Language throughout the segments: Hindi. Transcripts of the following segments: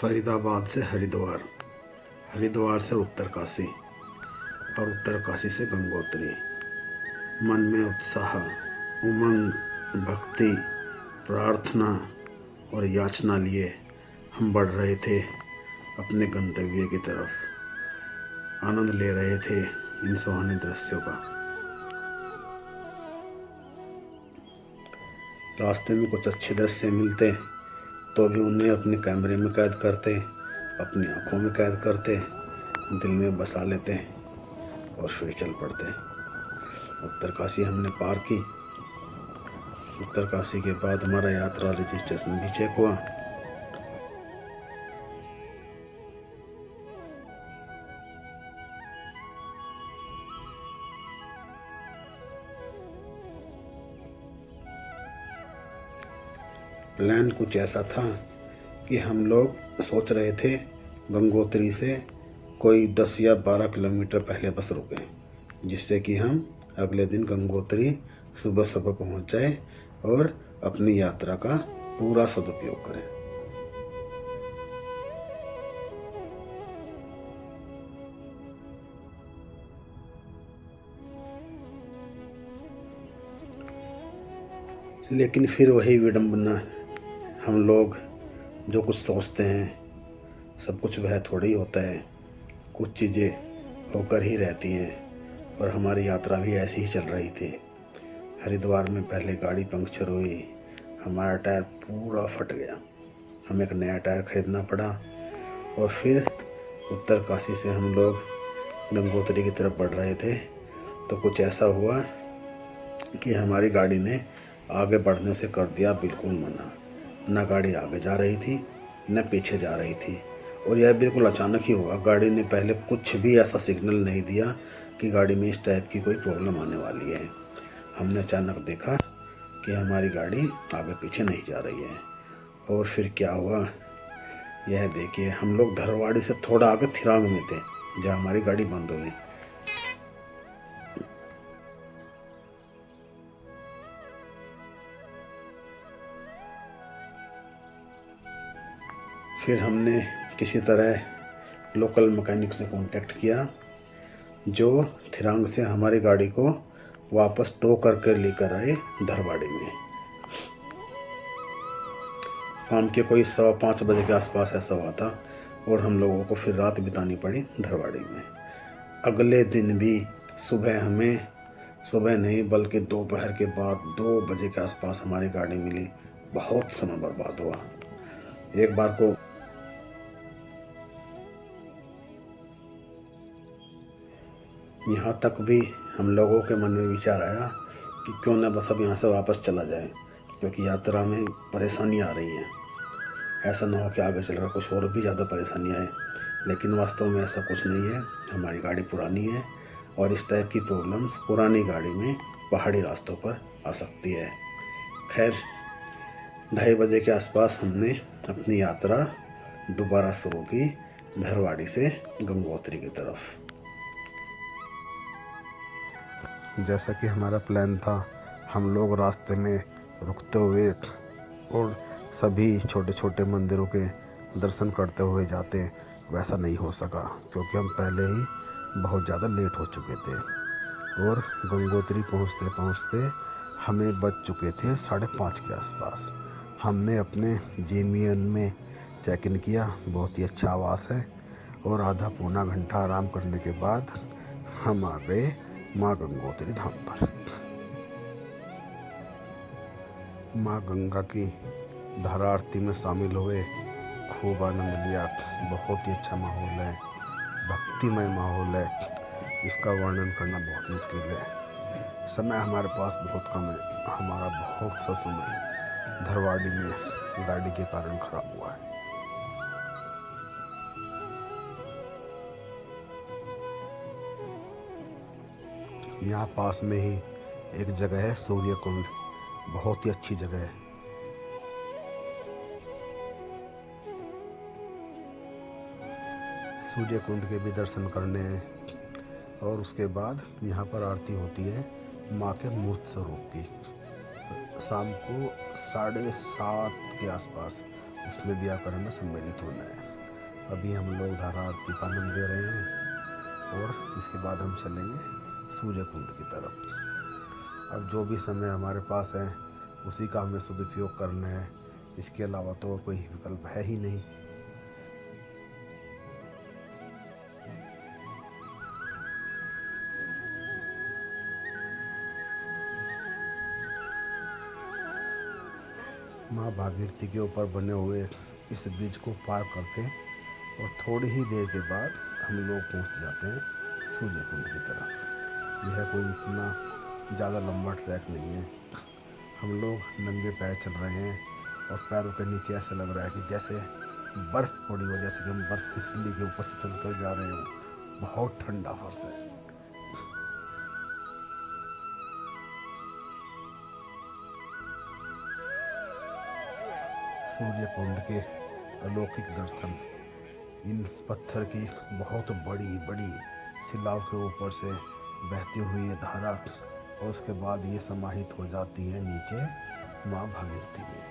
फरीदाबाद से हरिद्वार, हरिद्वार से उत्तरकाशी और उत्तरकाशी से गंगोत्री। मन में उत्साह, उमंग, भक्ति, प्रार्थना और याचना लिए हम बढ़ रहे थे अपने गंतव्य की तरफ। आनंद ले रहे थे इन सुहाने दृश्यों का। रास्ते में कुछ अच्छे दृश्य मिलते तो भी उन्हें अपने कैमरे में कैद करते, अपनी आंखों में कैद करते, दिल में बसा लेते और फिर चल पड़ते। उत्तरकाशी हमने पार की। उत्तरकाशी के बाद हमारा यात्रा रजिस्ट्रेशन भी चेक हुआ। प्लान कुछ ऐसा था कि हम लोग सोच रहे थे गंगोत्री से कोई 10 या 12 किलोमीटर पहले बस रुके, जिससे कि हम अगले दिन गंगोत्री सुबह सुबह पहुंच जाए और अपनी यात्रा का पूरा सदुपयोग करें। लेकिन फिर वही विडंबना, हम लोग जो कुछ सोचते हैं सब कुछ वह थोड़ा ही होता है। कुछ चीज़ें होकर ही रहती हैं और हमारी यात्रा भी ऐसी ही चल रही थी। हरिद्वार में पहले गाड़ी पंक्चर हुई, हमारा टायर पूरा फट गया, हमें एक नया टायर खरीदना पड़ा। और फिर उत्तरकाशी से हम लोग गंगोत्री की तरफ बढ़ रहे थे तो कुछ ऐसा हुआ कि हमारी गाड़ी ने आगे बढ़ने से कर दिया बिल्कुल मना। न गाड़ी आगे जा रही थी न पीछे जा रही थी, और यह बिल्कुल अचानक ही हुआ। गाड़ी ने पहले कुछ भी ऐसा सिग्नल नहीं दिया कि गाड़ी में इस टाइप की कोई प्रॉब्लम आने वाली है। हमने अचानक देखा कि हमारी गाड़ी आगे पीछे नहीं जा रही है। और फिर क्या हुआ यह देखिए, हम लोग धरवाड़ी से थोड़ा आगे थिरांग में थे जहाँ हमारी गाड़ी बंद हो गई। फिर हमने किसी तरह लोकल मैकेनिक से कांटेक्ट किया जो थिरांग से हमारी गाड़ी को वापस टो करके लेकर आए धरवाड़ी में। शाम के कोई 5:15 बजे के आसपास ऐसा हुआ था और हम लोगों को फिर रात बितानी पड़ी धरवाड़ी में। अगले दिन भी सुबह नहीं बल्कि दोपहर के बाद 2 बजे के आसपास हमारी गाड़ी मिली। बहुत समय बर्बाद हुआ। एक बार को यहाँ तक भी हम लोगों के मन में विचार आया कि क्यों न बस अब यहाँ से वापस चला जाए, क्योंकि यात्रा में परेशानी आ रही है। ऐसा ना हो कि आगे चलकर कुछ और भी ज़्यादा परेशानी आए। लेकिन वास्तव में ऐसा कुछ नहीं है। हमारी गाड़ी पुरानी है और इस टाइप की प्रॉब्लम्स पुरानी गाड़ी में पहाड़ी रास्तों पर आ सकती है। खैर 2:30 बजे के आसपास हमने अपनी यात्रा दोबारा शुरू की धरवाड़ी से गंगोत्री की तरफ। जैसा कि हमारा प्लान था, हम लोग रास्ते में रुकते हुए और सभी छोटे छोटे मंदिरों के दर्शन करते हुए जाते, वैसा नहीं हो सका क्योंकि हम पहले ही बहुत ज़्यादा लेट हो चुके थे और गंगोत्री पहुँचते पहुँचते हमें बज चुके थे 5:30 के आसपास। हमने अपने जेमियन में चेक इन किया, बहुत ही अच्छा आवास है, और आधा पौना घंटा आराम करने के बाद हम आ गए माँ गंगोत्री धाम पर। माँ गंगा की धारा आरती में शामिल हुए, खूब आनंद लिया। बहुत ही अच्छा माहौल है, भक्तिमय माहौल है, इसका वर्णन करना बहुत मुश्किल है। समय हमारे पास बहुत कम है, हमारा बहुत सा समय धरवाड़ी में गाड़ी के कारण खराब हुआ है। यहाँ पास में ही एक जगह है सूर्य कुंड, बहुत ही अच्छी जगह है। सूर्य कुंड के भी दर्शन करने हैं और उसके बाद यहाँ पर आरती होती है माँ के मूर्त स्वरूप की। शाम को 7:30 के आसपास उसमें भी आकर हमें सम्मिलित होना है। अभी हम लोग धारा आरती का आनंद दे रहे हैं और इसके बाद हम चलेंगे सूर्य कुंड की तरफ। अब जो भी समय हमारे पास है उसी का हमें सदुपयोग करना है, इसके अलावा तो कोई विकल्प है ही नहीं। माँ भागीरथी के ऊपर बने हुए इस ब्रिज को पार करके और थोड़ी ही देर के बाद हम लोग पहुँच जाते हैं सूर्य कुंड की तरफ। यह कोई इतना ज़्यादा लंबा ट्रैक नहीं है। हम लोग नंगे पैर चल रहे हैं और पैरों के नीचे ऐसा लग रहा है कि जैसे बर्फ़ पड़ी हो, जैसे कि हम बर्फ़ की सिल्ली के ऊपर से चल कर जा रहे हो। बहुत ठंडा फर्श है। सूर्य कुंड के अलौकिक दर्शन, इन पत्थर की बहुत बड़ी बड़ी शिलाओं के ऊपर से बहती हुई ये धारा और उसके बाद ये समाहित हो जाती है नीचे माँ भागीरथी में।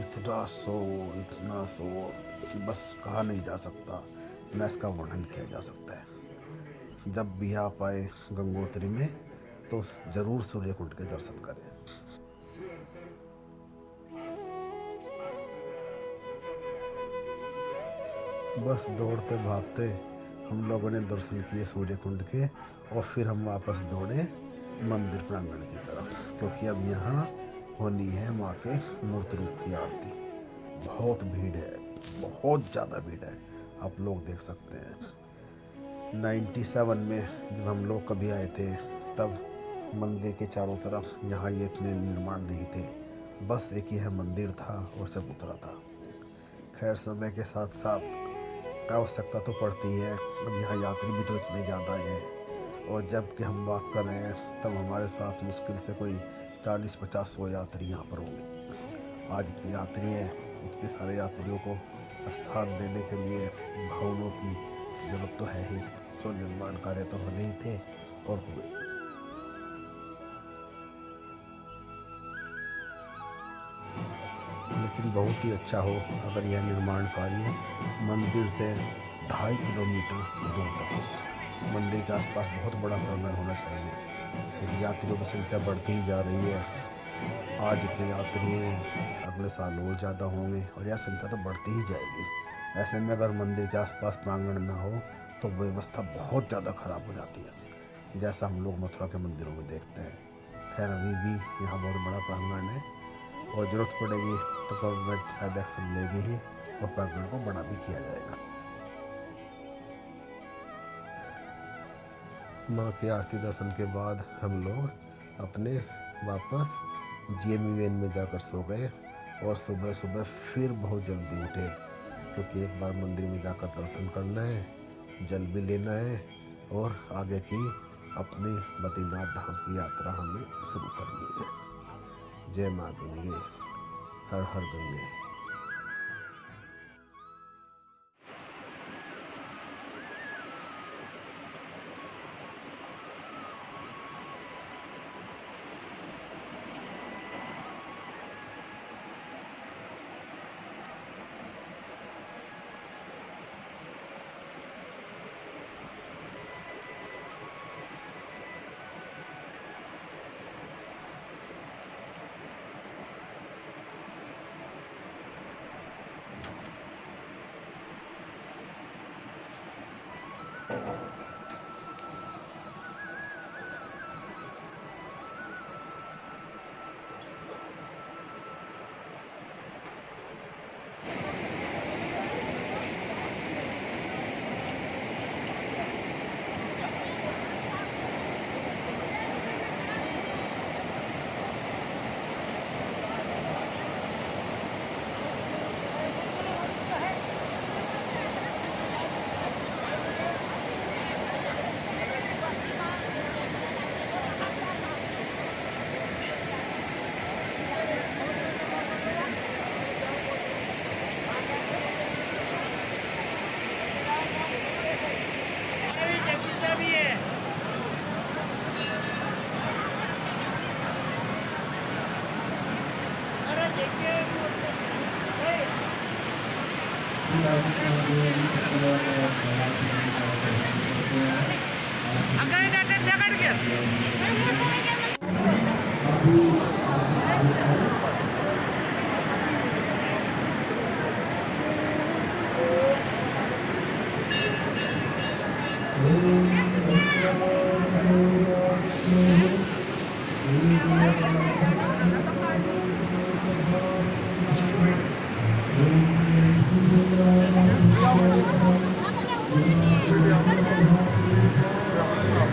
इतना शोर कि बस कहा नहीं जा सकता, न इसका वर्णन किया जा सकता है। जब भी आप आए गंगोत्री में तो ज़रूर सूर्य कुंड के दर्शन करें। बस दौड़ते भागते हम लोगों ने दर्शन किए सूर्य कुंड के और फिर हम वापस दौड़े मंदिर प्रांगण की तरफ, क्योंकि अब यहाँ होनी है माँ के मूर्त रूप की आरती। बहुत भीड़ है, बहुत ज़्यादा भीड़ है, आप लोग देख सकते हैं। 97 में जब हम लोग कभी आए थे तब मंदिर के चारों तरफ यहाँ ये इतने निर्माण नहीं थे, बस एक यह मंदिर था और चबूतरा था। खैर समय के साथ साथ आवश्यकता तो पड़ती है, अब यहाँ यात्री भी तो इतने ज़्यादा हैं और जब कि हम बात कर रहे हैं तब हमारे साथ मुश्किल से कोई 40-50-100 यात्री यहाँ पर होंगे। आज इतने यात्री हैं, इतने सारे यात्रियों को स्थान देने के लिए भवनों की जरूरत तो है ही, जो निर्माण कार्य तो होने ही थे और हुए। लेकिन बहुत ही अच्छा हो अगर यह निर्माण कार्य मंदिर से 2.5 किलोमीटर दूर तक हो। मंदिर के आसपास बहुत बड़ा प्रांगण होना चाहिए, क्योंकि यात्रियों की संख्या बढ़ती ही जा रही है। आज इतने यात्री हैं, अगले साल और ज़्यादा होंगे और यह संख्या तो बढ़ती ही जाएगी। ऐसे में अगर मंदिर के आसपास प्रांगण ना हो तो व्यवस्था बहुत ज़्यादा ख़राब हो जाती है, जैसा हम लोग मथुरा के मंदिरों में देखते हैं। खैर अभी भी यहाँ बहुत बड़ा प्रांगण है और ज़रूरत पड़ेगी तो गवर्नमेंट शायद एक्शन लेगी ही और प्रांगण को बड़ा भी किया जाएगा। माँ की आरती दर्शन के बाद हम लोग अपने वापस GMUN में जाकर सो गए और सुबह सुबह फिर बहुत जल्दी उठे, क्योंकि एक बार मंदिर में जाकर दर्शन करना है, जल भी लेना है और आगे की अपनी बद्रीनाथ धाम की यात्रा हमें शुरू करनी है। जय माँ गंगे, हर हर गंगे।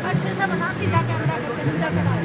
अच्छे से बना, सीधा कैमरा करके सीधा बना।